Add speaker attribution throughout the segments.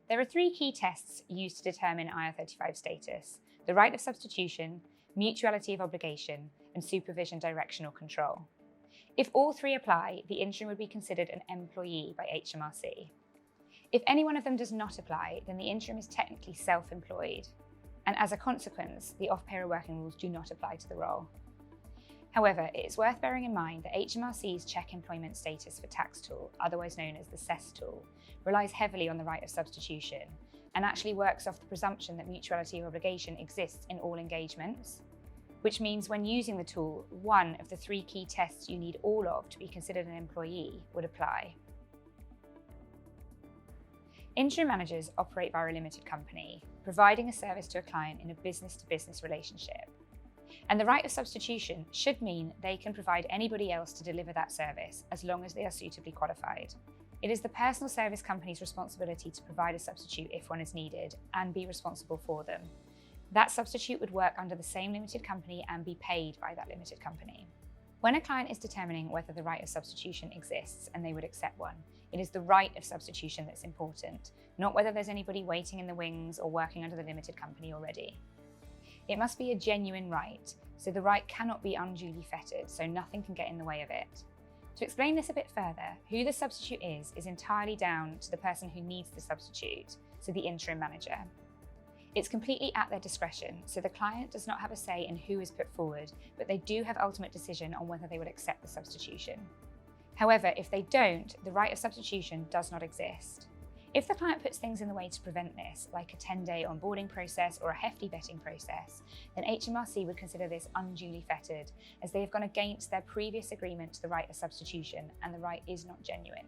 Speaker 1: There are three key tests used to determine IR35 status: the right of substitution, mutuality of obligation, and supervision, direction or control. If all three apply, the interim would be considered an employee by HMRC. If any one of them does not apply, then the interim is technically self-employed, and as a consequence, the off-payroll working rules do not apply to the role. However, it is worth bearing in mind that HMRC's Check Employment Status for Tax tool, otherwise known as the CESS tool, relies heavily on the right of substitution and actually works off the presumption that mutuality of obligation exists in all engagements, which means when using the tool, one of the three key tests you need all of to be considered an employee would apply. Interim managers operate via a limited company, providing a service to a client in a business-to-business relationship. And the right of substitution should mean they can provide anybody else to deliver that service as long as they are suitably qualified. It is the personal service company's responsibility to provide a substitute if one is needed and be responsible for them. That substitute would work under the same limited company and be paid by that limited company. When a client is determining whether the right of substitution exists and they would accept one, it is the right of substitution that's important, not whether there's anybody waiting in the wings or working under the limited company already. It must be a genuine right, so the right cannot be unduly fettered, so nothing can get in the way of it. To explain this a bit further, who the substitute is entirely down to the person who needs the substitute, so the interim manager. It's completely at their discretion, so the client does not have a say in who is put forward, but they do have ultimate decision on whether they would accept the substitution. However, if they don't, the right of substitution does not exist. If the client puts things in the way to prevent this, like a 10-day onboarding process or a hefty vetting process, then HMRC would consider this unduly fettered, as they have gone against their previous agreement to the right of substitution, and the right is not genuine.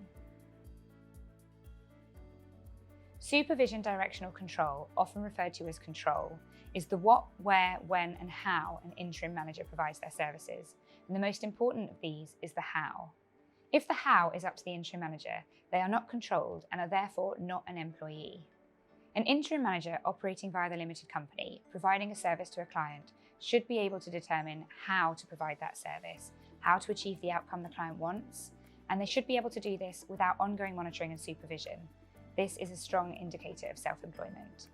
Speaker 1: Supervision, direction or control, often referred to as control, is the what, where, when and how an interim manager provides their services, and the most important of these is the how. If the how is up to the interim manager, they are not controlled and are therefore not an employee. An interim manager operating via the limited company, providing a service to a client, should be able to determine how to provide that service, how to achieve the outcome the client wants, and they should be able to do this without ongoing monitoring and supervision. This is a strong indicator of self-employment.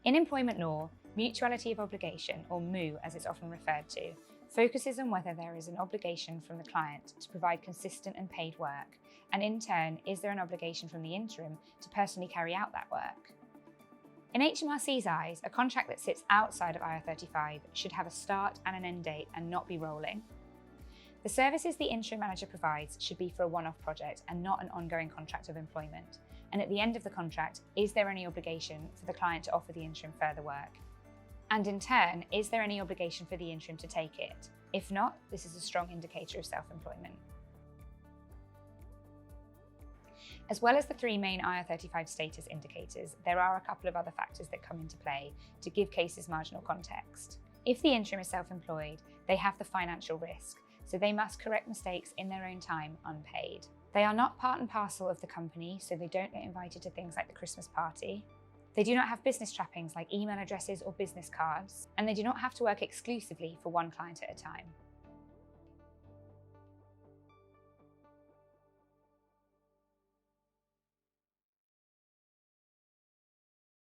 Speaker 1: In employment law, mutuality of obligation, or MU as it's often referred to, focuses on whether there is an obligation from the client to provide consistent and paid work, and in turn, is there an obligation from the interim to personally carry out that work? In HMRC's eyes, a contract that sits outside of IR35 should have a start and an end date and not be rolling. The services the interim manager provides should be for a one-off project and not an ongoing contract of employment. And at the end of the contract, is there any obligation for the client to offer the interim further work? And in turn, is there any obligation for the interim to take it? If not, this is a strong indicator of self-employment. As well as the three main IR35 status indicators, there are a couple of other factors that come into play to give cases marginal context. If the interim is self-employed, they have the financial risk, so they must correct mistakes in their own time unpaid. They are not part and parcel of the company, so they don't get invited to things like the Christmas party. They do not have business trappings like email addresses or business cards, and they do not have to work exclusively for one client at a time.